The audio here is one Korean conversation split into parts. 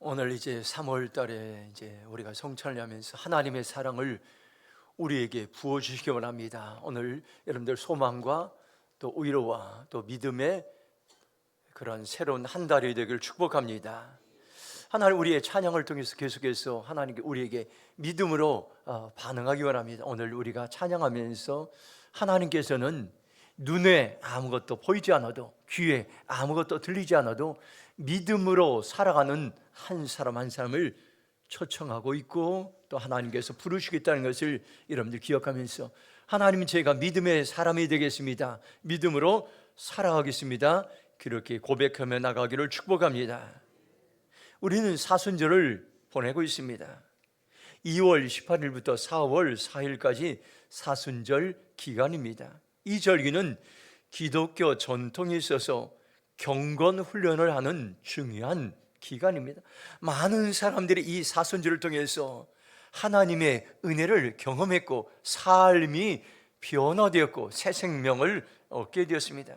오늘 이제 3월 달에 이제 우리가 성찬을 하면서 하나님의 사랑을 우리에게 부어주시기 원합니다. 오늘 여러분들 소망과 또 위로와 또 믿음의 그런 새로운 한 달이 되길 축복합니다. 하나님 우리의 찬양을 통해서 계속해서 하나님께 우리에게 믿음으로 반응하기 원합니다. 오늘 우리가 찬양하면서 하나님께서는 눈에 아무것도 보이지 않아도 귀에 아무것도 들리지 않아도 믿음으로 살아가는 한 사람 한 사람을 초청하고 있고 또 하나님께서 부르시겠다는 것을 여러분들 기억하면서 하나님은 제가 믿음의 사람이 되겠습니다, 믿음으로 살아가겠습니다, 그렇게 고백하며 나가기를 축복합니다. 우리는 사순절을 보내고 있습니다. 2월 18일부터 4월 4일까지 사순절 기간입니다. 이 절기는 기독교 전통에 있어서 경건 훈련을 하는 중요한 기간입니다. 많은 사람들이 이 사순절을 통해서 하나님의 은혜를 경험했고 삶이 변화되었고 새 생명을 얻게 되었습니다.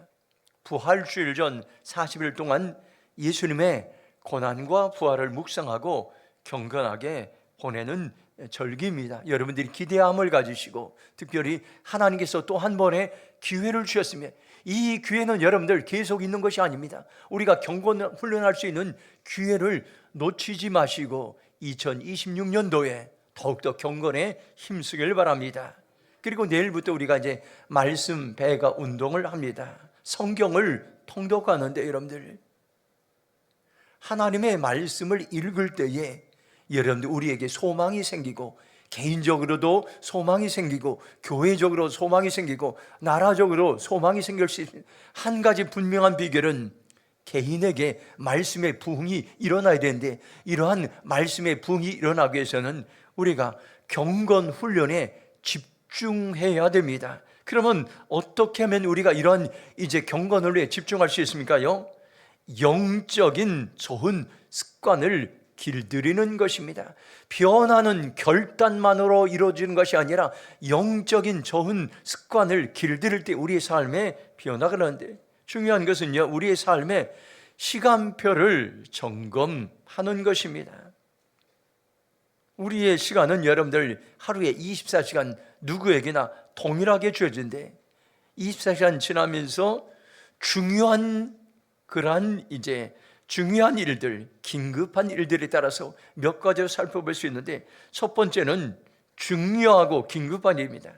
부활주일 전 40일 동안 예수님의 고난과 부활을 묵상하고 경건하게 보내는 절기입니다. 여러분들이 기대함을 가지시고 특별히 하나님께서 또 한 번의 기회를 주셨으며 이 기회는 여러분들 계속 있는 것이 아닙니다. 우리가 경건 훈련할 수 있는 기회를 놓치지 마시고 2026년도에 더욱더 경건에 힘쓰길 바랍니다. 그리고 내일부터 우리가 이제 말씀 배가 운동을 합니다. 성경을 통독하는데 여러분들 하나님의 말씀을 읽을 때에 여러분들 우리에게 소망이 생기고 개인적으로도 소망이 생기고 교회적으로 소망이 생기고 나라적으로 소망이 생길 수 있는 한 가지 분명한 비결은 개인에게 말씀의 부흥이 일어나야 되는데 이러한 말씀의 부흥이 일어나기 위해서는 우리가 경건 훈련에 집중해야 됩니다. 그러면 어떻게 하면 우리가 이런 이제 경건 훈련에 집중할 수 있습니까요? 영적인 좋은 습관을 길들이는 것입니다. 변화는 결단만으로 이루어지는 것이 아니라 영적인 좋은 습관을 길들일 때 우리의 삶에 변화가 나는데 중요한 것은요, 우리의 삶에 시간표를 점검하는 것입니다. 우리의 시간은 여러분들 하루에 24시간 누구에게나 동일하게 주어진데 24시간 지나면서 중요한 그러한 이제 중요한 일들, 긴급한 일들에 따라서 몇 가지를 살펴볼 수 있는데 첫 번째는 중요하고 긴급한 일입니다.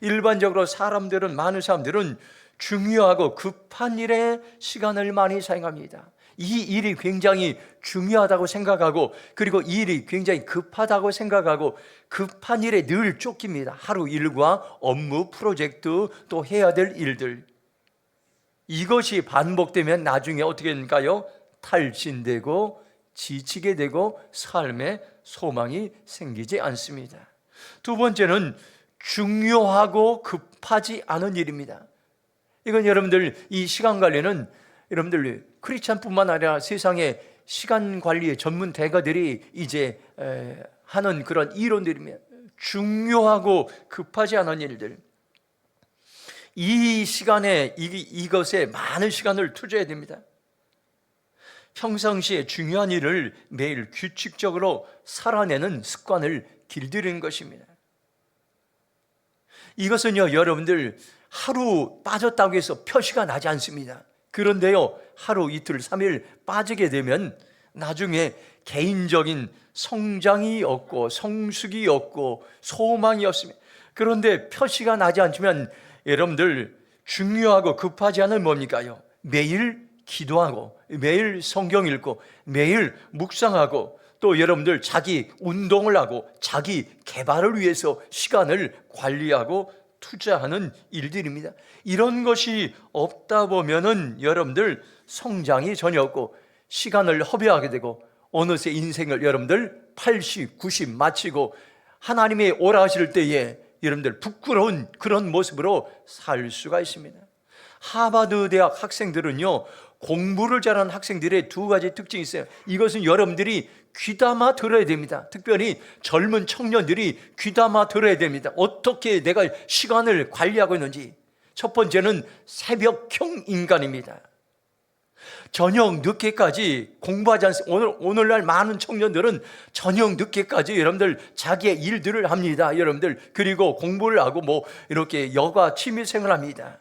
일반적으로 많은 사람들은 중요하고 급한 일에 시간을 많이 사용합니다. 이 일이 굉장히 중요하다고 생각하고 그리고 이 일이 굉장히 급하다고 생각하고 급한 일에 늘 쫓깁니다. 하루 일과 업무, 프로젝트, 또 해야 될 일들. 이것이 반복되면 나중에 어떻게 될까요? 탈진되고 지치게 되고 삶에 소망이 생기지 않습니다. 두 번째는 중요하고 급하지 않은 일입니다. 이건 여러분들 이 시간 관리는 여러분들 크리스찬뿐만 아니라 세상의 시간 관리의 전문 대가들이 이제 하는 그런 이론들입니다. 중요하고 급하지 않은 일들, 이 시간에 이것에 많은 시간을 투자해야 됩니다. 평상시에 중요한 일을 매일 규칙적으로 살아내는 습관을 길들이는 것입니다. 이것은요, 여러분들 하루 빠졌다고 해서 표시가 나지 않습니다. 그런데요, 하루, 이틀, 3일 빠지게 되면 나중에 개인적인 성장이 없고 성숙이 없고 소망이 없습니다. 그런데 표시가 나지 않으면 여러분들 중요하고 급하지 않은 뭡니까요? 매일 기도하고 매일 성경 읽고 매일 묵상하고 또 여러분들 자기 운동을 하고 자기 개발을 위해서 시간을 관리하고 투자하는 일들입니다. 이런 것이 없다 보면은 여러분들 성장이 전혀 없고 시간을 허비하게 되고 어느새 인생을 여러분들 80, 90 마치고 하나님의 오라 하실 때에 여러분들 부끄러운 그런 모습으로 살 수가 있습니다. 하버드 대학 학생들은요, 공부를 잘하는 학생들의 두 가지 특징이 있어요. 이것은 여러분들이 귀담아 들어야 됩니다. 특별히 젊은 청년들이 귀담아 들어야 됩니다. 어떻게 내가 시간을 관리하고 있는지. 첫 번째는 새벽형 인간입니다. 저녁 늦게까지 공부하지 않습니다. 오늘날 많은 청년들은 저녁 늦게까지 여러분들 자기의 일들을 합니다. 여러분들 그리고 공부를 하고 뭐 이렇게 여가 취미생활을 합니다.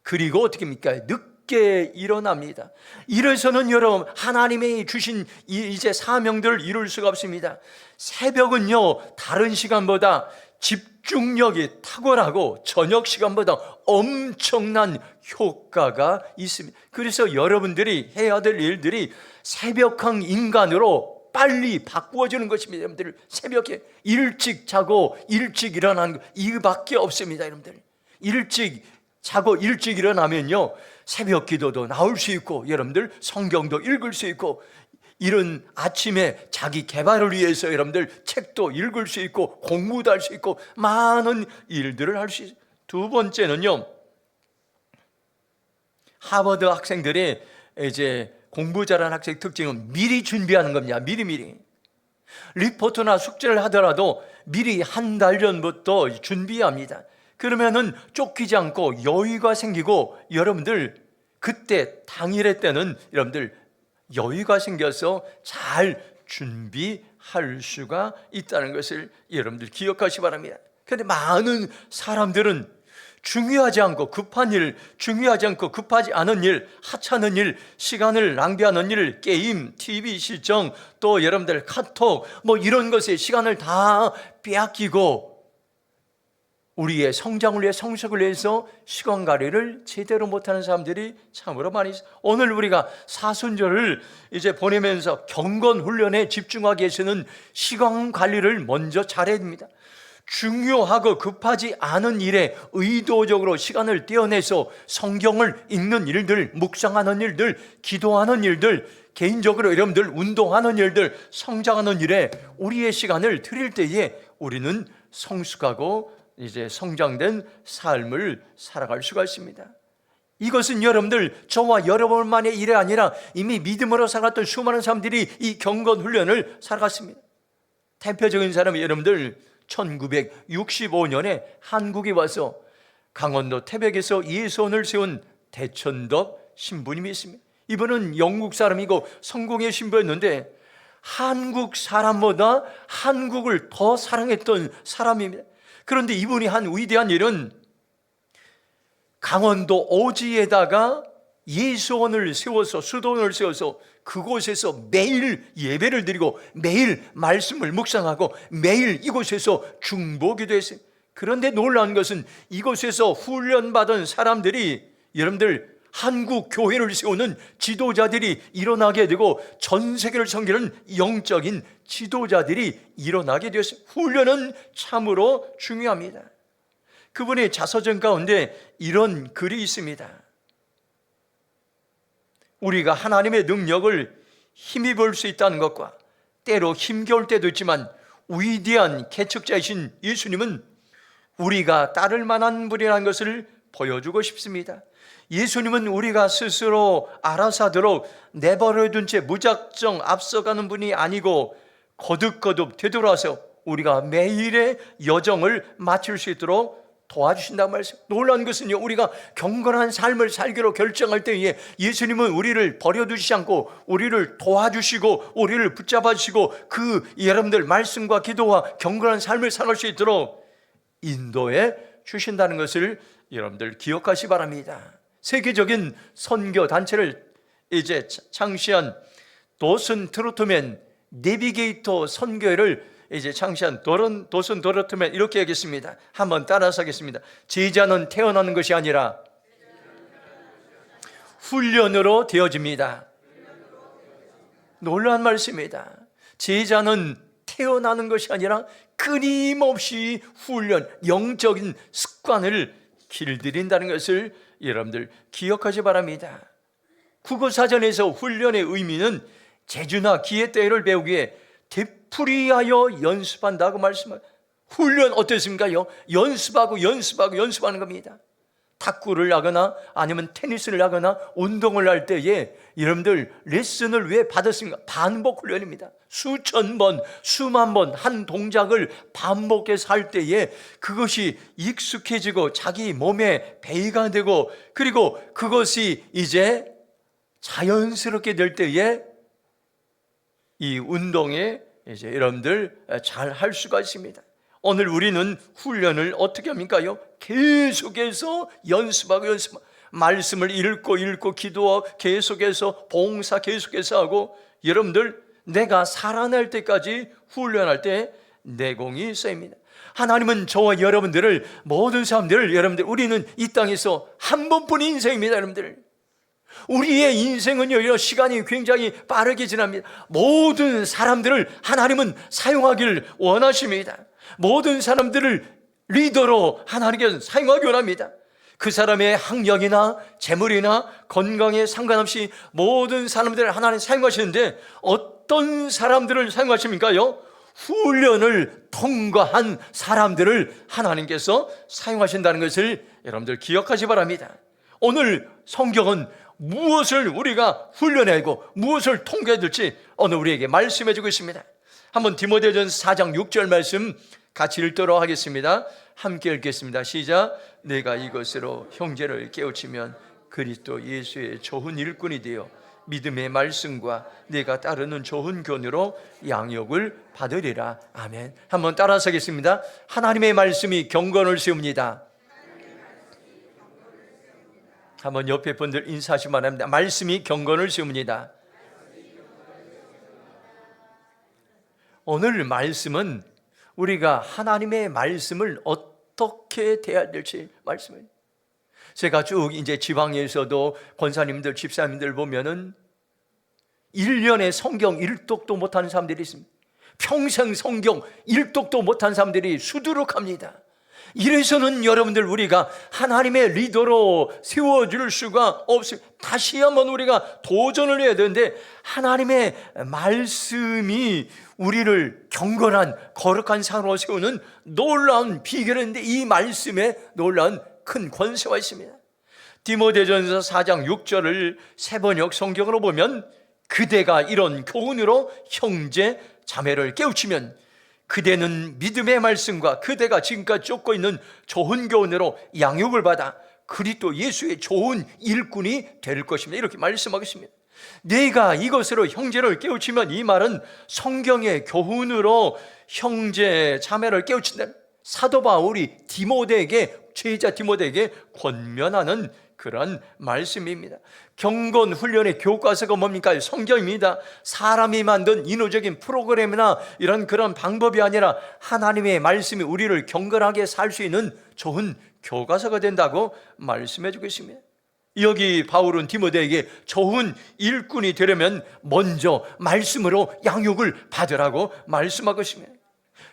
그리고 어떻게 합니까? 늦게 일어납니다. 이래서는 여러분 하나님이 주신 이제 사명들을 이룰 수가 없습니다. 새벽은요 다른 시간보다 집중력이 탁월하고 저녁 시간보다 엄청난 효과가 있습니다. 그래서 여러분들이 해야 될 일들이 새벽형 인간으로 빨리 바꾸어지는 것입니다. 여러분들 새벽에 일찍 자고 일찍 일어나는 것 이거밖에 없습니다. 여러분들 일찍 자고 일찍 일어나면요 새벽 기도도 나올 수 있고 여러분들 성경도 읽을 수 있고 이런 아침에 자기 개발을 위해서 여러분들 책도 읽을 수 있고 공부도 할 수 있고 많은 일들을 할 수 있어요. 두 번째는요 하버드 학생들의 이제 공부 잘하는 학생 특징은 미리 준비하는 겁니다. 미리 리포트나 숙제를 하더라도 미리 한 달 전부터 준비합니다. 그러면은 쫓기지 않고 여유가 생기고 여러분들 그때 당일의 때는 여러분들 여유가 생겨서 잘 준비할 수가 있다는 것을 여러분들 기억하시기 바랍니다. 그런데 많은 사람들은 중요하지 않고 급한 일, 중요하지 않고 급하지 않은 일, 하찮은 일, 시간을 낭비하는 일, 게임, TV 시청, 또 여러분들 카톡 뭐 이런 것에 시간을 다 빼앗기고 우리의 성장을 위해 성숙을 위해서 시간 관리를 제대로 못하는 사람들이 참으로 많이 있어요. 오늘 우리가 사순절을 이제 보내면서 경건 훈련에 집중하기 위해서는 시간 관리를 먼저 잘해야 됩니다. 중요하고 급하지 않은 일에 의도적으로 시간을 떼어내서 성경을 읽는 일들, 묵상하는 일들, 기도하는 일들, 개인적으로 여러분들 운동하는 일들, 성장하는 일에 우리의 시간을 드릴 때에 우리는 성숙하고 이제 성장된 삶을 살아갈 수가 있습니다. 이것은 여러분들 저와 여러분만의 일이 아니라 이미 믿음으로 살았던 수많은 사람들이 이 경건 훈련을 살아갔습니다. 대표적인 사람이 여러분들 1965년에 한국에 와서 강원도 태백에서 예수원을 세운 대천덕 신부님이 있습니다. 이분은 영국 사람이고 성공의 신부였는데 한국 사람보다 한국을 더 사랑했던 사람입니다. 그런데 이분이 한 위대한 일은 강원도 오지에다가 예수원을 세워서 수도원을 세워서 그곳에서 매일 예배를 드리고 매일 말씀을 묵상하고 매일 이곳에서 중보기도 했어요. 그런데 놀라운 것은 이곳에서 훈련받은 사람들이 여러분들 한국 교회를 세우는 지도자들이 일어나게 되고 전 세계를 섬기는 영적인 지도자들이 일어나게 되었어요. 훈련은 참으로 중요합니다. 그분의 자서전 가운데 이런 글이 있습니다. 우리가 하나님의 능력을 힘입을 수 있다는 것과 때로 힘겨울 때도 있지만 위대한 개척자이신 예수님은 우리가 따를 만한 분이라는 것을 보여주고 싶습니다. 예수님은 우리가 스스로 알아서 하도록 내버려둔 채 무작정 앞서가는 분이 아니고 거듭거듭 되돌아서 우리가 매일의 여정을 마칠 수 있도록 도와주신다는 말씀. 놀라운 것은요, 우리가 경건한 삶을 살기로 결정할 때에 예수님은 우리를 버려두시지 않고 우리를 도와주시고 우리를 붙잡아 주시고 그 여러분들 말씀과 기도와 경건한 삶을 살아갈 수 있도록 인도해 주신다는 것을 여러분들 기억하시 바랍니다. 세계적인 선교 단체를 이제 창시한 도슨 트로트맨 내비게이터 선교회를 이제 창시한 도슨 트로트맨 이렇게 얘기했습니다. 한번 따라서 하겠습니다. 제자는 태어나는 것이 아니라 훈련으로 되어집니다. 놀라운 말씀입니다. 제자는 태어나는 것이 아니라 끊임없이 훈련, 영적인 습관을 길들인다는 것을 여러분들 기억하시 바랍니다. 국어사전에서 훈련의 의미는 재주나 기회 때를 배우기 위해 되풀이하여 연습한다고 말씀합니다. 훈련 어떻습니까? 연습하는 겁니다. 탁구를 하거나 아니면 테니스를 하거나 운동을 할 때에 여러분들 레슨을 왜 받았습니까? 반복 훈련입니다. 수천 번, 수만 번 한 동작을 반복해서 할 때에 그것이 익숙해지고 자기 몸에 배가 되고 그리고 그것이 이제 자연스럽게 될 때에 이 운동에 이제 여러분들 잘 할 수가 있습니다. 오늘 우리는 훈련을 어떻게 합니까요? 계속해서 연습하고 말씀을 읽고 기도하고 계속해서 봉사 계속해서 하고, 여러분들 내가 살아날 때까지 훈련할 때 내공이 쌓입니다. 하나님은 저와 여러분들을, 모든 사람들을, 여러분들 우리는 이 땅에서 한 번뿐인 인생입니다. 여러분들 우리의 인생은요, 시간이 굉장히 빠르게 지납니다. 모든 사람들을 하나님은 사용하기를 원하십니다. 모든 사람들을 리더로 하나님께서 사용하기 원합니다. 그 사람의 학력이나 재물이나 건강에 상관없이 모든 사람들을 하나님 사용하시는데, 어떤 사람들을 사용하십니까요? 훈련을 통과한 사람들을 하나님께서 사용하신다는 것을 여러분들 기억하시 바랍니다. 오늘 성경은 무엇을 우리가 훈련하고 무엇을 통과해야 될지 오늘 우리에게 말씀해 주고 있습니다. 한번 디모데전서 4장 6절 말씀 같이 읽도록 하겠습니다. 함께 읽겠습니다. 시작. 내가 이것으로 형제를 깨우치면 그리스도 예수의 좋은 일꾼이 되어 믿음의 말씀과 내가 따르는 좋은 교훈으로 양육을 받으리라. 아멘. 한번 따라서 하겠습니다. 하나님의 말씀이 경건을 세웁니다. 한번 옆에 분들 인사하시기 바랍니다. 말씀이 경건을 세웁니다. 오늘 말씀은 우리가 하나님의 말씀을 어떻게 대해야 될지 말씀을, 제가 쭉 이제 지방에서도 권사님들, 집사님들 보면은 1년에 성경 1독도 못하는 사람들이 있습니다. 평생 성경 1독도 못한 사람들이 수두룩합니다. 이래서는 여러분들 우리가 하나님의 리더로 세워줄 수가 없습니다. 다시 한번 우리가 도전을 해야 되는데, 하나님의 말씀이 우리를 경건한 거룩한 사람으로 세우는 놀라운 비결인데, 이 말씀에 놀라운 큰 권세가 있습니다. 디모데전서 4장 6절을 새번역 성경으로 보면, 그대가 이런 교훈으로 형제 자매를 깨우치면 그대는 믿음의 말씀과 그대가 지금까지 쫓고 있는 좋은 교훈으로 양육을 받아 그리스도 예수의 좋은 일꾼이 될 것입니다. 이렇게 말씀하겠습니다. 내가 이것으로 형제를 깨우치면, 이 말은 성경의 교훈으로 형제 자매를 깨우친다. 사도 바울이 디모데에게, 제자 디모데에게 권면하는 그런 말씀입니다. 경건 훈련의 교과서가 뭡니까? 성경입니다. 사람이 만든 인호적인 프로그램이나 이런 그런 방법이 아니라 하나님의 말씀이 우리를 경건하게 살 수 있는 좋은 교과서가 된다고 말씀해 주고 있습니다. 여기 바울은 디모데에게 좋은 일꾼이 되려면 먼저 말씀으로 양육을 받으라고 말씀하고 있습니다.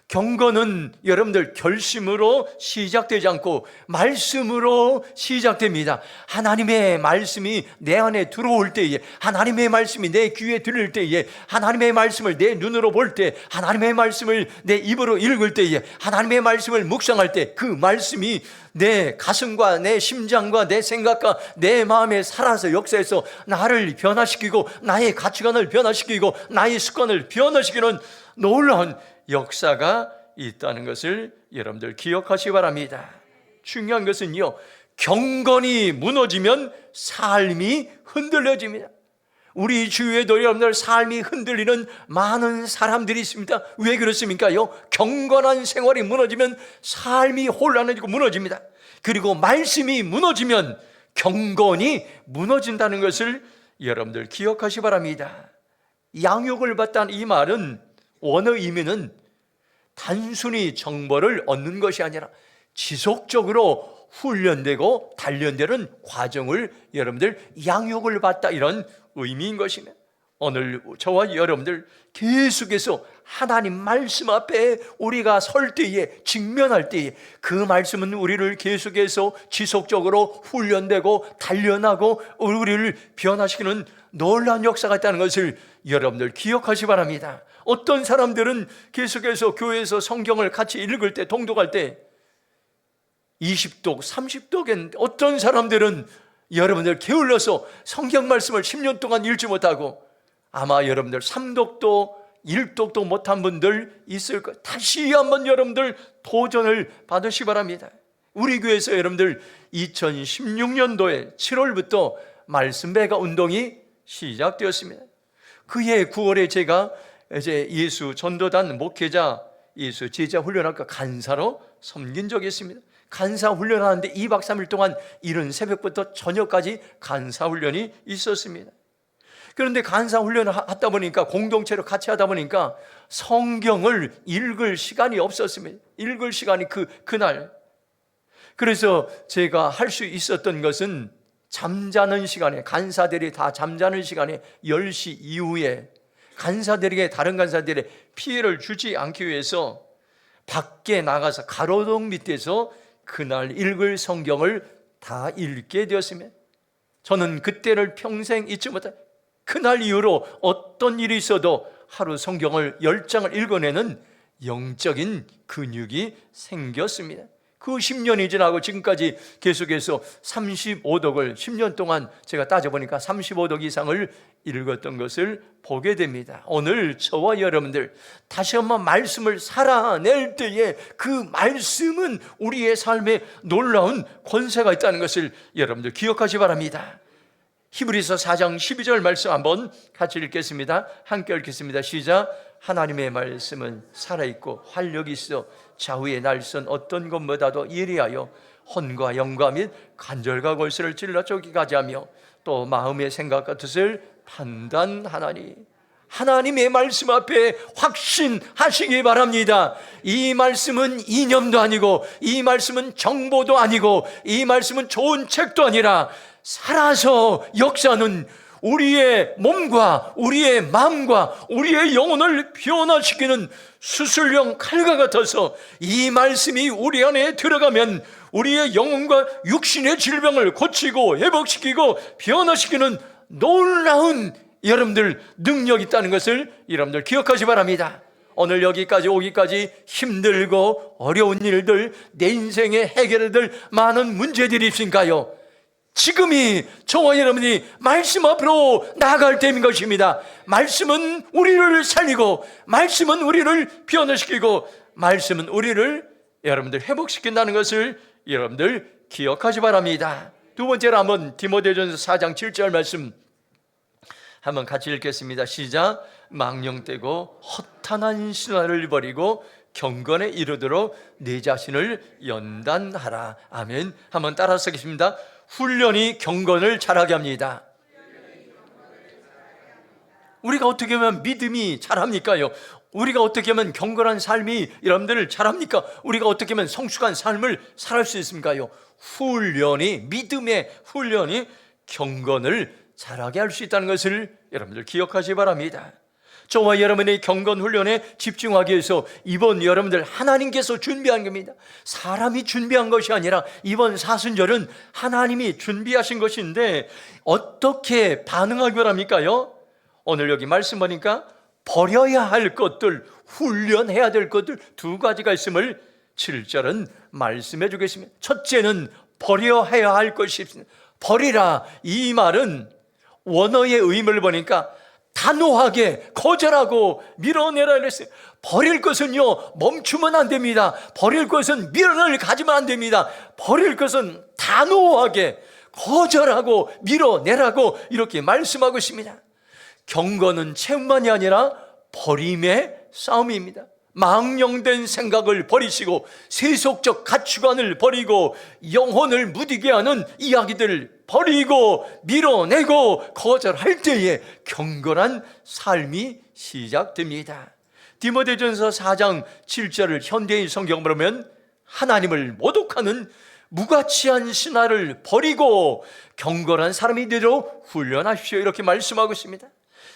경건은 여러분들 결심으로 시작되지 않고 말씀으로 시작됩니다. 하나님의 말씀이 내 안에 들어올 때에, 하나님의 말씀이 내 귀에 들릴 때에, 하나님의 말씀을 내 눈으로 볼 때, 하나님의 말씀을 내 입으로 읽을 때에, 하나님의 말씀을 묵상할 때, 그 말씀이 내 가슴과 내 심장과 내 생각과 내 마음에 살아서 역사해서 나를 변화시키고 나의 가치관을 변화시키고 나의 습관을 변화시키는 놀라운 역사가 있다는 것을 여러분들 기억하시기 바랍니다. 중요한 것은요, 경건이 무너지면 삶이 흔들려집니다. 우리 주위에도 여러분들 삶이 흔들리는 많은 사람들이 있습니다. 왜 그렇습니까요? 경건한 생활이 무너지면 삶이 혼란해지고 무너집니다. 그리고 말씀이 무너지면 경건이 무너진다는 것을 여러분들 기억하시기 바랍니다. 양육을 받다는 이 말은 원어 의미는 단순히 정보를 얻는 것이 아니라 지속적으로 훈련되고 단련되는 과정을 여러분들 양육을 받다, 이런 의미인 것입니다. 오늘 저와 여러분들 계속해서 하나님 말씀 앞에 우리가 설 때에, 직면할 때에 그 말씀은 우리를 계속해서 지속적으로 훈련되고 단련하고 우리를 변화시키는 놀라운 역사가 있다는 것을 여러분들 기억하시기 바랍니다. 어떤 사람들은 계속해서 교회에서 성경을 같이 읽을 때, 동독할 때 20독, 30독엔 어떤 사람들은 여러분들 게을러서 성경 말씀을 10년 동안 읽지 못하고 아마 여러분들 3독도 1독도 못한 분들 있을 거예요. 다시 한번 여러분들 도전을 받으시기 바랍니다. 우리 교회에서 여러분들 2016년도에 7월부터 말씀배가 운동이 시작되었습니다. 그해 9월에 제가 이제 예수 전도단 목회자 예수 제자 훈련학과 간사로 섬긴 적이 있습니다. 간사 훈련하는데 2박 3일 동안 이른 새벽부터 저녁까지 간사 훈련이 있었습니다. 그런데 간사 훈련을 하다 보니까 공동체로 같이 하다 보니까 성경을 읽을 시간이 없었습니다. 읽을 시간이 그날. 그래서 제가 할 수 있었던 것은 잠자는 시간에, 간사들이 다 잠자는 시간에 10시 이후에 간사들에게, 다른 간사들의 피해를 주지 않기 위해서 밖에 나가서 가로등 밑에서 그날 읽을 성경을 다 읽게 되었습니다. 저는 그때를 평생 잊지 못할, 그날 이후로 어떤 일이 있어도 하루 성경을 10장을 읽어내는 영적인 근육이 생겼습니다. 그 10년이 지나고 지금까지 계속해서 35독을 10년 동안 제가 따져보니까 35독 이상을 읽었던 것을 보게 됩니다. 오늘 저와 여러분들 다시 한번 말씀을 살아낼 때에 그 말씀은 우리의 삶에 놀라운 권세가 있다는 것을 여러분들 기억하시 바랍니다. 히브리서 4장 12절 말씀 한번 같이 읽겠습니다. 함께 읽겠습니다. 시작. 하나님의 말씀은 살아있고 활력이 있어 좌우의 날선 어떤 것보다도 예리하여 혼과 영과 및 관절과 골수를 찔러 쪼개기까지 하며 또 마음의 생각과 뜻을 판단하나니. 하나님의 말씀 앞에 확신하시기 바랍니다. 이 말씀은 이념도 아니고, 이 말씀은 정보도 아니고, 이 말씀은 좋은 책도 아니라 살아서 역사는 우리의 몸과 우리의 마음과 우리의 영혼을 변화시키는 수술용 칼과 같아서 이 말씀이 우리 안에 들어가면 우리의 영혼과 육신의 질병을 고치고 회복시키고 변화시키는 놀라운 여러분들 능력이 있다는 것을 여러분들 기억하시 바랍니다. 오늘 여기까지 오기까지 힘들고 어려운 일들, 내 인생에 해결해야 될 많은 문제들이 있으니까요, 지금이 저와 여러분이 말씀 앞으로 나아갈 때인 것입니다. 말씀은 우리를 살리고, 말씀은 우리를 변화시키고, 말씀은 우리를 여러분들 회복시킨다는 것을 여러분들 기억하시 바랍니다. 두 번째로 한번 디모데전서 4장 7절 말씀 한번 같이 읽겠습니다. 시작. 망령되고 허탄한 신화를 버리고 경건에 이르도록 내 자신을 연단하라. 아멘. 한번 따라서 하겠습니다. 훈련이 경건을 자라게 합니다. 우리가 어떻게 하면 믿음이 자랍니까요? 우리가 어떻게 하면 경건한 삶이 여러분들을 자랍니까? 우리가 어떻게 하면 성숙한 삶을 살할 수 있습니까요? 훈련이, 믿음의 훈련이 경건을 자라게 할 수 있다는 것을 여러분들 기억하시기 바랍니다. 저와 여러분의 경건 훈련에 집중하기 위해서 이번 여러분들 하나님께서 준비한 겁니다. 사람이 준비한 것이 아니라 이번 사순절은 하나님이 준비하신 것인데 어떻게 반응하기 바랍니까요? 오늘 여기 말씀 보니까 버려야 할 것들, 훈련해야 될 것들 두 가지가 있음을 7절은 말씀해 주겠습니다. 첫째는 버려야 할 것이 있습니다. 버리라, 이 말은 원어의 의미를 보니까 단호하게 거절하고 밀어내라 이랬어요. 버릴 것은요, 멈추면 안 됩니다. 버릴 것은 미련을 가지면 안 됩니다. 버릴 것은 단호하게 거절하고 밀어내라고 이렇게 말씀하고 있습니다. 경건은 채움만이 아니라 버림의 싸움입니다. 망령된 생각을 버리시고 세속적 가치관을 버리고 영혼을 무디게 하는 이야기들을 버리고 밀어내고 거절할 때에 경건한 삶이 시작됩니다. 디모데전서 4장 7절을 현대인 성경으로 보면 하나님을 모독하는 무가치한 신화를 버리고 경건한 사람이 되도록 훈련하십시오, 이렇게 말씀하고 있습니다.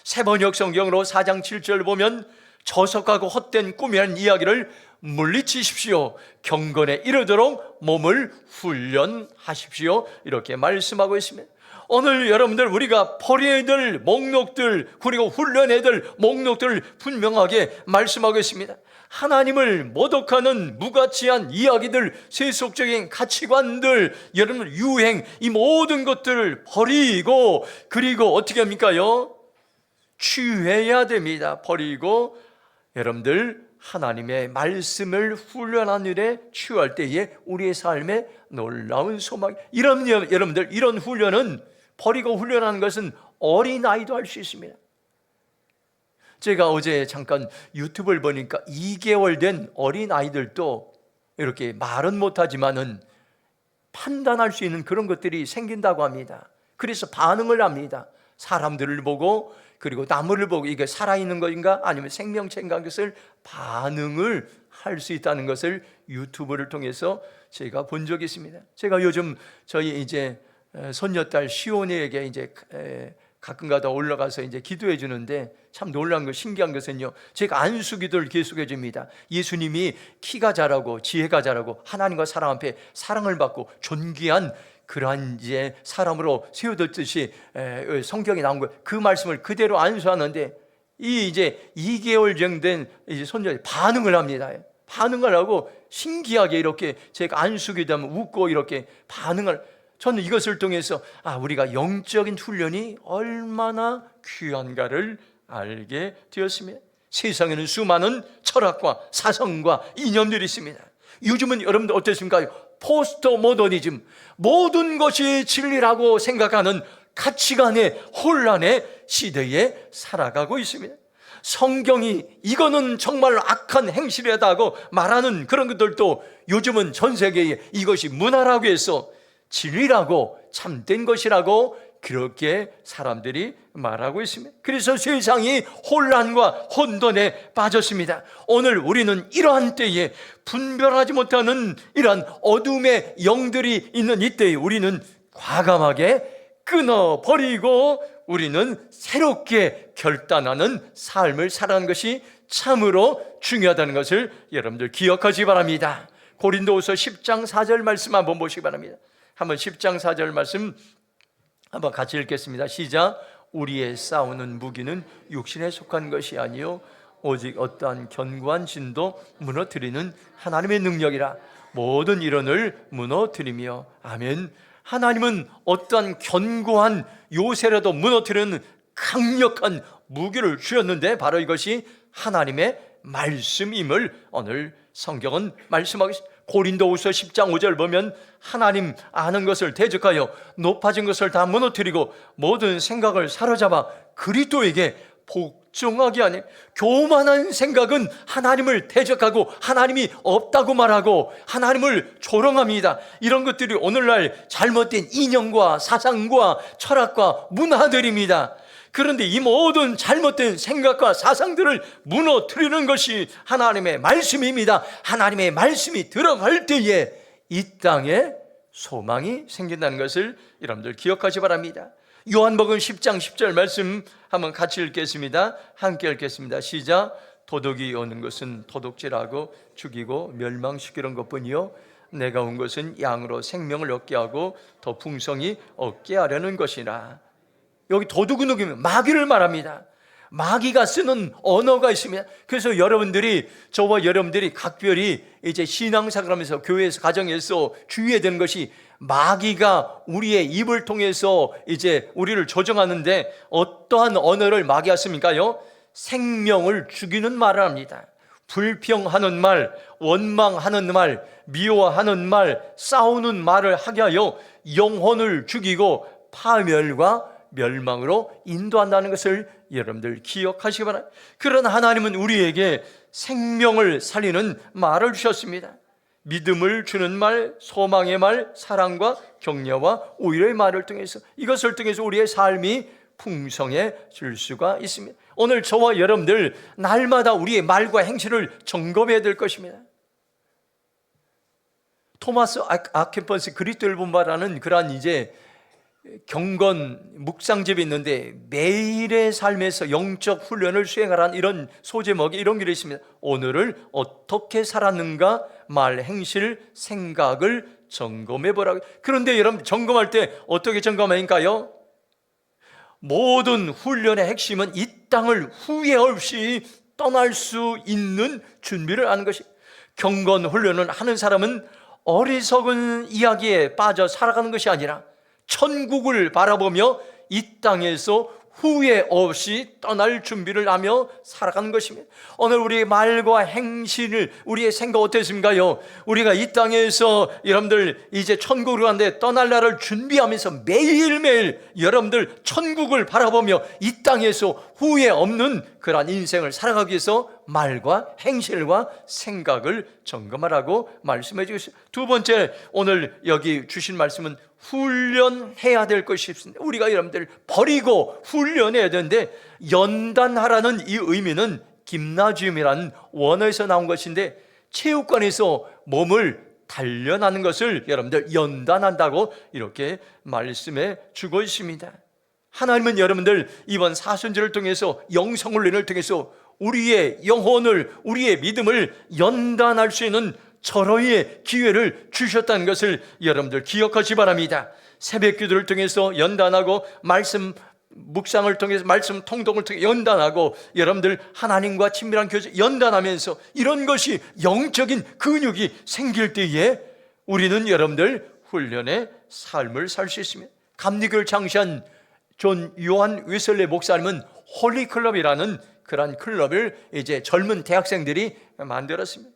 새번역 성경으로 4장 7절 보면 저속하고 헛된 꿈이라는 이야기를 물리치십시오. 경건에 이르도록 몸을 훈련하십시오, 이렇게 말씀하고 있습니다. 오늘 여러분들 우리가 버려야 될 목록들 그리고 훈련해야 될 목록들을 분명하게 말씀하고 있습니다. 하나님을 모독하는 무가치한 이야기들, 세속적인 가치관들, 여러분 유행, 이 모든 것들을 버리고 그리고 어떻게 합니까요? 취해야 됩니다. 버리고 여러분들 하나님의 말씀을 훈련한 일에 취할 때에 우리의 삶에 놀라운 소망, 여러분들 이런 훈련은 버리고 훈련하는 것은 어린아이도 할 수 있습니다. 제가 어제 잠깐 유튜브를 보니까 2개월 된 어린아이들도 이렇게 말은 못하지만은 판단할 수 있는 그런 것들이 생긴다고 합니다. 그래서 반응을 합니다. 사람들을 보고, 그리고 나무를 보고 이게 살아있는 것인가 아니면 생명체인가 것을 반응을 할 수 있다는 것을 유튜브를 통해서 제가 본 적이 있습니다. 제가 요즘 저희 이제 손녀딸 시온이에게 이제 가끔가다 올라가서 이제 기도해 주는데 참 놀라운 거, 신기한 것은요, 제가 안수기도를 계속해 줍니다. 예수님이 키가 자라고 지혜가 자라고 하나님과 사람 앞에 사랑을 받고 존귀한 그러한 이제 사람으로 세워뒀듯이 성경에 나온 거, 그 말씀을 그대로 안수하는데, 이 이제 2개월 정도 된 이제 손녀이 반응을 합니다. 반응을 하고 신기하게 이렇게 제가 안수기도하면 웃고 이렇게 반응을. 저는 이것을 통해서 우리가 영적인 훈련이 얼마나 귀한가를 알게 되었습니다. 세상에는 수많은 철학과 사상과 이념들이 있습니다. 요즘은 여러분들 어떻습니까? 포스트 모더니즘, 모든 것이 진리라고 생각하는 가치관의 혼란의 시대에 살아가고 있습니다. 성경이 이거는 정말 악한 행실이다고 말하는 그런 것들도 요즘은 전 세계에 이것이 문화라고 해서 진리라고 참된 것이라고 그렇게 사람들이 말하고 있습니다. 그래서 세상이 혼란과 혼돈에 빠졌습니다. 오늘 우리는 이러한 때에 분별하지 못하는 이러한 어둠의 영들이 있는 이때에 우리는 과감하게 끊어버리고 우리는 새롭게 결단하는 삶을 살아가는 것이 참으로 중요하다는 것을 여러분들 기억하시기 바랍니다. 고린도후서 10장 4절 말씀 한번 보시기 바랍니다. 한번 10장 4절 말씀 한번 같이 읽겠습니다. 시작. 우리의 싸우는 무기는 육신에 속한 것이 아니요 오직 어떠한 견고한 진도 무너뜨리는 하나님의 능력이라. 모든 이론을 무너뜨리며. 아멘. 하나님은 어떠한 견고한 요새라도 무너뜨리는 강력한 무기를 주셨는데 바로 이것이 하나님의 말씀임을 오늘 성경은 말씀하고 있습니다. 고린도후서 10장 5절 보면 하나님 아는 것을 대적하여 높아진 것을 다 무너뜨리고 모든 생각을 사로잡아 그리스도에게 복종하게 하니. 교만한 생각은 하나님을 대적하고 하나님이 없다고 말하고 하나님을 조롱합니다. 이런 것들이 오늘날 잘못된 이념과 사상과 철학과 문화들입니다. 그런데 이 모든 잘못된 생각과 사상들을 무너뜨리는 것이 하나님의 말씀입니다. 하나님의 말씀이 들어갈 때에 이 땅에 소망이 생긴다는 것을 여러분들 기억하시 바랍니다. 요한복음 10장 10절 말씀 한번 같이 읽겠습니다. 함께 읽겠습니다. 시작. 도둑이 오는 것은 도둑질하고 죽이고 멸망시키는 것뿐이요 내가 온 것은 양으로 생명을 얻게 하고 더 풍성히 얻게 하려는 것이라. 여기 도둑은 누구면 마귀를 말합니다. 마귀가 쓰는 언어가 있습니다. 그래서 여러분들이, 저와 여러분들이 각별히 이제 신앙생활하면서 교회에서 가정에서 주의해야 되는 것이, 마귀가 우리의 입을 통해서 이제 우리를 조정하는데 어떠한 언어를 마귀가 씁니까요? 생명을 죽이는 말을 합니다. 불평하는 말, 원망하는 말, 미워하는 말, 싸우는 말을 하게 하여 영혼을 죽이고 파멸과 멸망으로 인도한다는 것을 여러분들 기억하시기 바랍니다. 그러나 하나님은 우리에게 생명을 살리는 말을 주셨습니다. 믿음을 주는 말, 소망의 말, 사랑과 격려와 오히려의 말을 통해서, 이것을 통해서 우리의 삶이 풍성해질 수가 있습니다. 오늘 저와 여러분들 날마다 우리의 말과 행실을 점검해야 될 것입니다. 토마스 아퀴퍼스 그리스도를 본받라는 그러한 이제 경건 묵상집이 있는데 매일의 삶에서 영적 훈련을 수행하라는 이런 소제목이 이런 게 있습니다. 오늘을 어떻게 살았는가, 말, 행실, 생각을 점검해 보라고. 그런데 여러분 점검할 때 어떻게 점검할까요? 모든 훈련의 핵심은 이 땅을 후회 없이 떠날 수 있는 준비를 하는 것이. 경건 훈련을 하는 사람은 어리석은 이야기에 빠져 살아가는 것이 아니라 천국을 바라보며 이 땅에서 후회 없이 떠날 준비를 하며 살아가는 것입니다. 오늘 우리의 말과 행실을, 우리의 생각 어땠습니까요? 우리가 이 땅에서 여러분들 이제 천국으로 가는데 떠날 날을 준비하면서 매일매일 여러분들 천국을 바라보며 이 땅에서 후회 없는 그러한 인생을 살아가기 위해서 말과 행실과 생각을 점검하라고 말씀해 주셨습니다. 두 번째, 오늘 여기 주신 말씀은 훈련해야 될 것이 있습니다. 우리가 여러분들 버리고 훈련해야 되는데, 연단하라는 이 의미는 김나지움이라는 원어에서 나온 것인데, 체육관에서 몸을 단련하는 것을 여러분들 연단한다고 이렇게 말씀해 주고 있습니다. 하나님은 여러분들 이번 사순절을 통해서, 영성훈련을 통해서 우리의 영혼을, 우리의 믿음을 연단할 수 있는 절호의 기회를 주셨다는 것을 여러분들 기억하시 바랍니다. 새벽 기도를 통해서 연단하고, 말씀 묵상을 통해서, 말씀 통독을 통해 연단하고, 여러분들 하나님과 친밀한 교제 연단하면서 이런 것이 영적인 근육이 생길 때에 우리는 여러분들 훈련의 삶을 살 수 있습니다. 감리교를 창시한 존 요한 웨슬리 목사님은 홀리클럽이라는 그런 클럽을 이제 젊은 대학생들이 만들었습니다.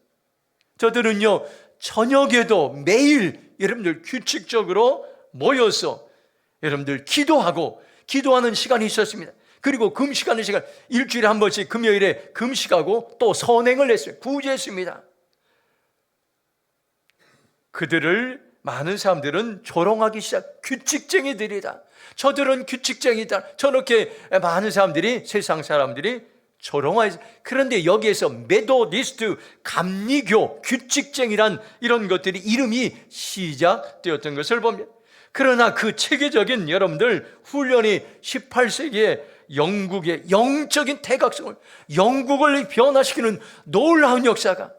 저들은요, 저녁에도 매일 여러분들 규칙적으로 모여서 여러분들 기도하는 시간이 있었습니다. 그리고 금식하는 시간, 일주일에 한 번씩 금요일에 금식하고 또 선행을 했어요. 구제했습니다. 그들을 많은 사람들은 조롱하기 시작. 규칙쟁이들이다. 저들은 규칙쟁이다. 저렇게 많은 사람들이, 세상 사람들이 조롱하지. 그런데 여기에서 메도디스트, 감리교, 규칙쟁이란 이런 것들이 이름이 시작되었던 것을 봅니다. 그러나 그 체계적인 여러분들 훈련이 18세기에 영국의 영적인 대각성을, 영국을 변화시키는 놀라운 역사가,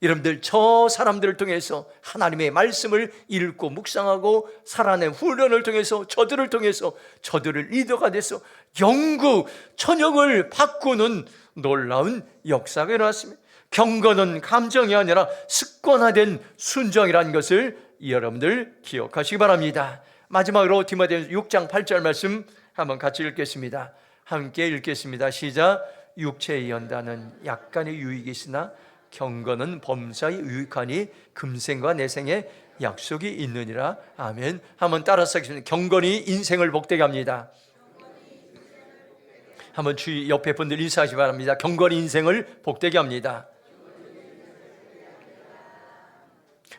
여러분들 저 사람들을 통해서 하나님의 말씀을 읽고 묵상하고 살아낸 훈련을 통해서, 저들을 통해서 저들을 리더가 돼서 영국 천역을 바꾸는 놀라운 역사가 일어났습니다. 경건은 감정이 아니라 습관화된 순종이라는 것을 여러분들 기억하시기 바랍니다. 마지막으로 디모데후서 6장 8절 말씀 한번 같이 읽겠습니다. 함께 읽겠습니다. 시작. 육체의 연단은 약간의 유익이 있으나 경건은 범사에 유익하니 금생과 내생에 약속이 있느니라. 아멘. 한번 따라서 하겠습니다. 경건이 인생을 복되게 합니다. 한번 주위 옆에 분들 인사하시기 바랍니다. 경건이 인생을 복되게 합니다.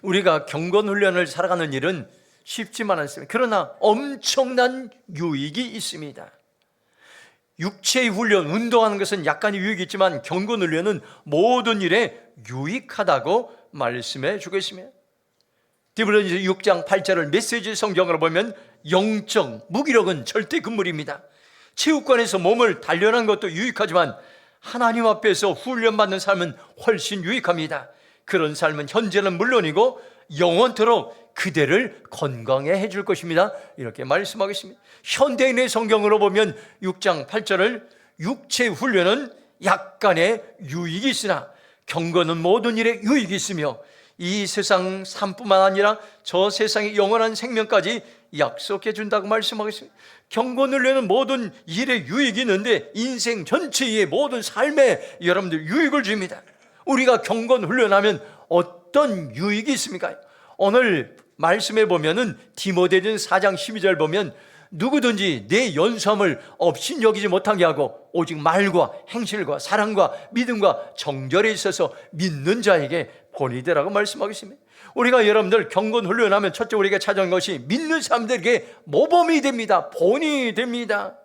우리가 경건 훈련을 살아가는 일은 쉽지만 않습니다. 그러나 엄청난 유익이 있습니다. 육체의 훈련, 운동하는 것은 약간의 유익이 있지만 경건 훈련은 모든 일에 유익하다고 말씀해 주겠습니다. 디모데후서 6장 8절을 메시지 성경으로 보면 영적 무기력은 절대 금물입니다. 체육관에서 몸을 단련한 것도 유익하지만 하나님 앞에서 훈련받는 삶은 훨씬 유익합니다. 그런 삶은 현재는 물론이고 영원토록 그대를 건강해 해줄 것입니다. 이렇게 말씀하겠습니다. 현대인의 성경으로 보면 6장 8절을 육체 훈련은 약간의 유익이 있으나 경건은 모든 일에 유익이 있으며 이 세상 삶뿐만 아니라 저 세상의 영원한 생명까지 약속해 준다고 말씀하겠습니다. 경건 훈련은 모든 일에 유익이 있는데 인생 전체의 모든 삶에 여러분들 유익을 줍니다. 우리가 경건 훈련하면 어떤 유익이 있습니까? 오늘 말씀해 보면은 디모데전서 4장 12절 보면 누구든지 내 연수함을 업신여기지 못하게 하고 오직 말과 행실과 사랑과 믿음과 정절에 있어서 믿는 자에게 본이 되라고 말씀하겠습니다. 우리가 여러분들 경건 훈련하면 첫째 우리가 찾아온 것이 믿는 사람들에게 모범이 됩니다. 본이 됩니다.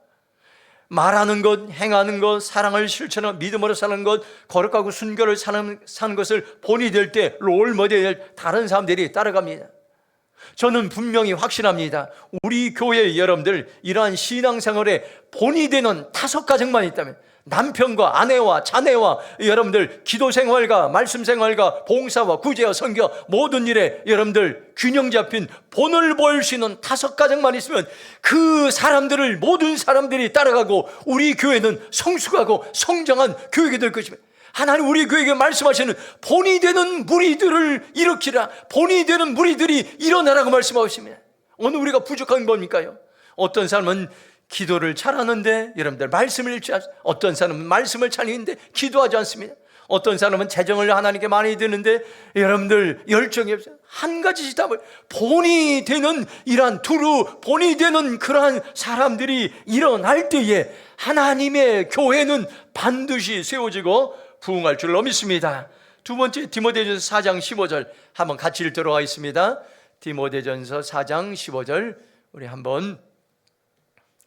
말하는 것, 행하는 것, 사랑을 실천하는 믿음으로 사는 것, 거룩하고 순결을 사는 것을 본이 될 때 롤모델 다른 사람들이 따라갑니다. 저는 분명히 확신합니다. 우리 교회 여러분들 이러한 신앙생활에 본이 되는 5가정만 있다면 남편과 아내와 자녀와 여러분들 기도생활과 말씀생활과 봉사와 구제와 선교 모든 일에 여러분들 균형 잡힌 본을 보일 수 있는 5가정만 있으면 그 사람들을 모든 사람들이 따라가고 우리 교회는 성숙하고 성장한 교회가 될 것입니다. 하나님 우리 교회에게 말씀하시는 본이 되는 무리들을 일으키라, 본이 되는 무리들이 일어나라고 말씀하십니다. 오늘 우리가 부족한 게 뭡니까요? 어떤 사람은 기도를 잘하는데 여러분들 말씀을 읽지 않습니다. 어떤 사람은 말씀을 잘 읽는데 기도하지 않습니다. 어떤 사람은 재정을 하나님께 많이 드는데 여러분들 열정이 없어요. 한 가지 지답을 본이 되는 이러한 두루 본이 되는 그러한 사람들이 일어날 때에 하나님의 교회는 반드시 세워지고 부흥할 줄로 믿습니다. 두 번째 디모데전서 4장 15절 한번 같이 읽도록 하겠습니다. 디모데전서 4장 15절 우리 한번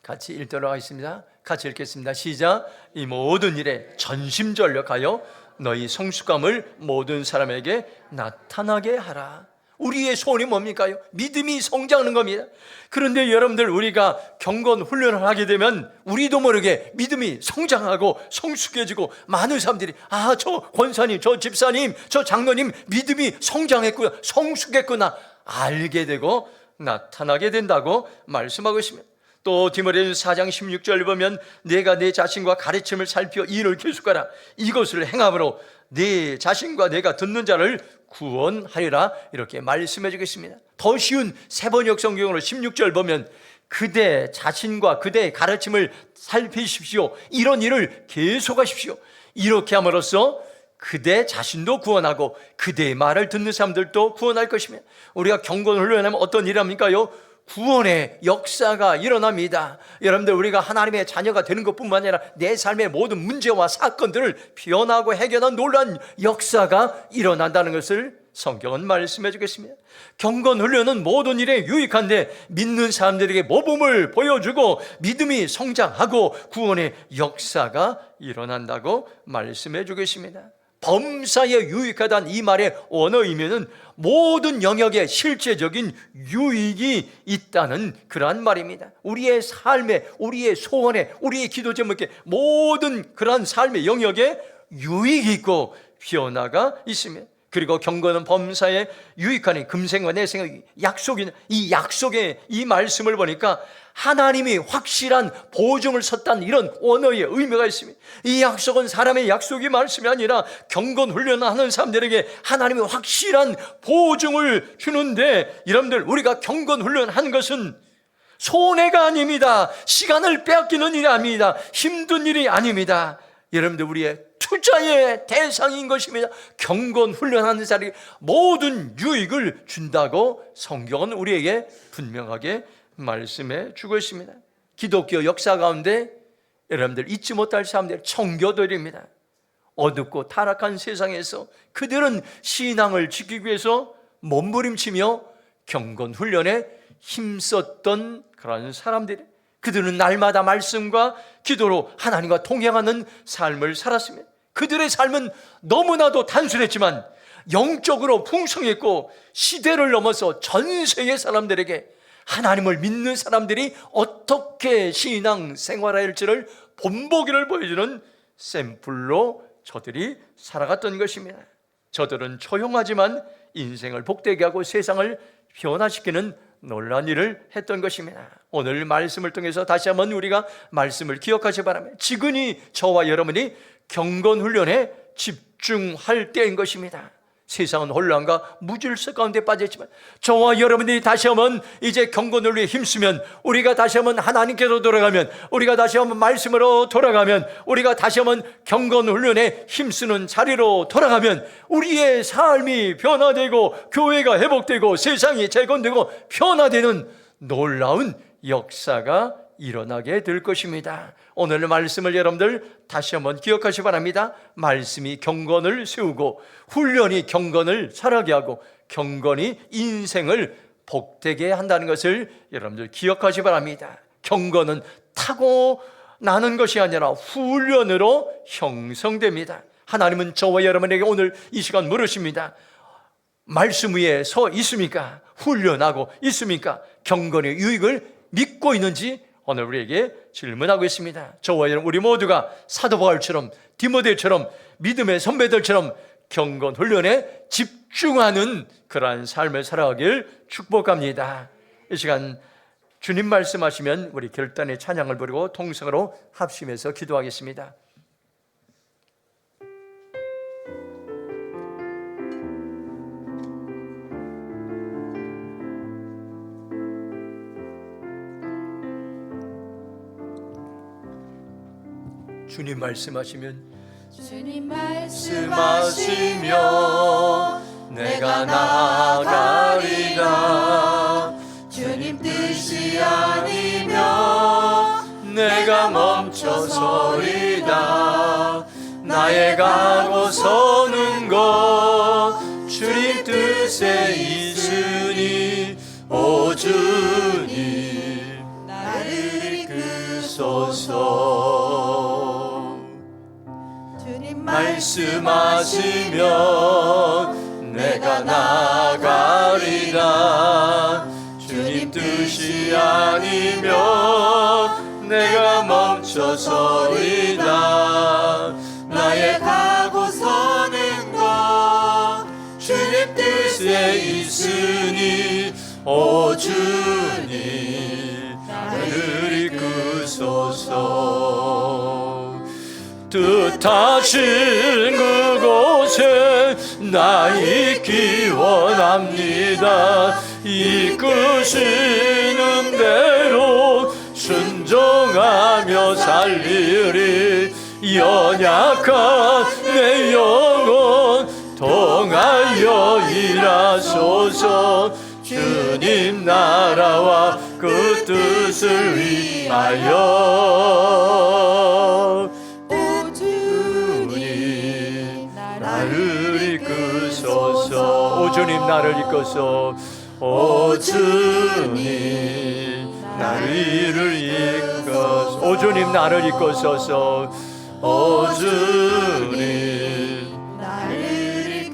같이 읽도록 하겠습니다. 같이 읽겠습니다. 시작. 이 모든 일에 전심전력하여 너희 성숙함을 모든 사람에게 나타나게 하라. 우리의 소원이 뭡니까요? 믿음이 성장하는 겁니다. 그런데 여러분들 우리가 경건 훈련을 하게 되면 우리도 모르게 믿음이 성장하고 성숙해지고 많은 사람들이 저 권사님, 저 집사님, 저 장로님 믿음이 성장했구나, 성숙했구나 알게 되고 나타나게 된다고 말씀하고 있습니다. 또 디모데전서 4장 16절 보면 내가 내 자신과 가르침을 살피어 이 일을 계속하라. 이것을 행함으로 내 자신과 내가 듣는 자를 구원하리라 이렇게 말씀해 주겠습니다. 더 쉬운 세번역 성경으로 16절 보면 그대 자신과 그대의 가르침을 살피십시오. 이런 일을 계속하십시오. 이렇게 함으로써 그대 자신도 구원하고 그대의 말을 듣는 사람들도 구원할 것입니다. 우리가 경건 훈련하면 어떤 일이 합니까요? 구원의 역사가 일어납니다. 여러분들 우리가 하나님의 자녀가 되는 것뿐만 아니라 내 삶의 모든 문제와 사건들을 변하고 해결하는 놀라운 역사가 일어난다는 것을 성경은 말씀해 주겠습니다. 경건 훈련은 모든 일에 유익한데 믿는 사람들에게 모범을 보여주고 믿음이 성장하고 구원의 역사가 일어난다고 말씀해 주겠습니다. 범사에 유익하다는 이 말의 원어 의미는 모든 영역에 실제적인 유익이 있다는 그러한 말입니다. 우리의 삶에, 우리의 소원에, 우리의 기도 제목에 모든 그러한 삶의 영역에 유익이 있고 변화가 있습니다. 그리고 경건은 범사에 유익하니 금생과 내생의 약속인 이 약속의 이 말씀을 보니까 하나님이 확실한 보증을 섰다는 이런 언어의 의미가 있습니다. 이 약속은 사람의 약속이 말씀이 아니라 경건 훈련하는 사람들에게 하나님이 확실한 보증을 주는데 여러분들 우리가 경건 훈련하는 것은 손해가 아닙니다. 시간을 빼앗기는 일이 아닙니다. 힘든 일이 아닙니다. 여러분들 우리의 투자의 대상인 것입니다. 경건 훈련하는 자에게 모든 유익을 준다고 성경은 우리에게 분명하게 말씀해 주고 있습니다. 기독교 역사 가운데 여러분들 잊지 못할 사람들 청교도들입니다. 어둡고 타락한 세상에서 그들은 신앙을 지키기 위해서 몸부림치며 경건 훈련에 힘썼던 그런 사람들이 그들은 날마다 말씀과 기도로 하나님과 동행하는 삶을 살았습니다. 그들의 삶은 너무나도 단순했지만 영적으로 풍성했고 시대를 넘어서 전 세계 사람들에게 하나님을 믿는 사람들이 어떻게 신앙 생활해야 할지를 본보기를 보여주는 샘플로 저들이 살아갔던 것입니다. 저들은 조용하지만 인생을 복되게 하고 세상을 변화시키는 놀라운 일을 했던 것입니다. 오늘 말씀을 통해서 다시 한번 우리가 말씀을 기억하시기 바랍니다. 지금이 저와 여러분이 경건훈련에 집중할 때인 것입니다. 세상은 혼란과 무질서 가운데 빠졌지만 저와 여러분들이 다시 한번 이제 경건을 위해 힘쓰면, 우리가 다시 한번 하나님께로 돌아가면, 우리가 다시 한번 말씀으로 돌아가면, 우리가 다시 한번 경건훈련에 힘쓰는 자리로 돌아가면 우리의 삶이 변화되고 교회가 회복되고 세상이 재건되고 변화되는 놀라운 역사가 일어나게 될 것입니다. 오늘 말씀을 여러분들 다시 한번 기억하시기 바랍니다. 말씀이 경건을 세우고 훈련이 경건을 살아게 하고 경건이 인생을 복되게 한다는 것을 여러분들 기억하시기 바랍니다. 경건은 타고 나는 것이 아니라 훈련으로 형성됩니다. 하나님은 저와 여러분에게 오늘 이 시간 물으십니다. 말씀 위에 서 있습니까? 훈련하고 있습니까? 경건의 유익을 믿고 있는지 오늘 우리에게 질문하고 있습니다. 저와 여러분 우리 모두가 사도 바울처럼 디모데처럼 믿음의 선배들처럼 경건 훈련에 집중하는 그러한 삶을 살아가길 축복합니다. 이 시간 주님 말씀하시면 우리 결단의 찬양을 부르고 통성으로 합심해서 기도하겠습니다. 주님 말씀하시면 주님 말씀하시면 내가 나아가리라. 주님 뜻이 아니면 내가 멈춰서리다. 나의 가고 서는 것 주님 뜻에 있으니 오 주님 나를 이끄소서. 주님 말씀하시면 내가 나가리라. 주님 뜻이 아니면 내가 멈춰서리다. 나의 가고 서는 것 주님 뜻에 있으니 오 주님 나를 이끄소서. 뜻하신 그곳에 나 있기 원합니다. 이끄시는 대로 순종하며 살리리. 연약한 내 영혼 통하여 일하소서. 주님 나라와 그 뜻을 위하여 오 주님 나를 이끄소서. 오 주님 나를 이끄소서. 오 주님 나를 이끄소서. 오 주님 나를 이끄소서. 오 주님 나를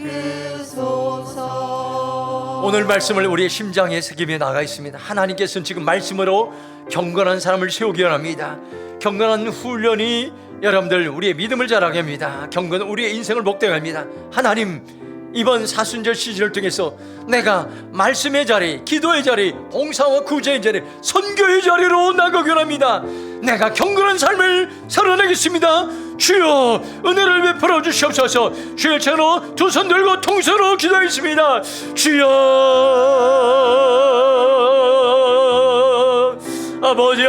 이끄소서. 오늘 말씀을 우리의 심장에 새기며 나가 있습니다. 하나님께서는 지금 말씀으로 경건한 사람을 세우기 원합니다. 경건한 훈련이 여러분들 우리의 믿음을 자라게 합니다. 경건은 우리의 인생을 복되게 합니다. 하나님, 이번 사순절 시즌을 통해서 내가 말씀의 자리, 기도의 자리, 봉사와 구제의 자리, 선교의 자리로 나가기 원합니다. 내가 경건한 삶을 살아내겠습니다. 주여 은혜를 베풀어 주시옵소서. 주의 채로 두 손 들고 통서로 기도하겠습니다. 주여 아버지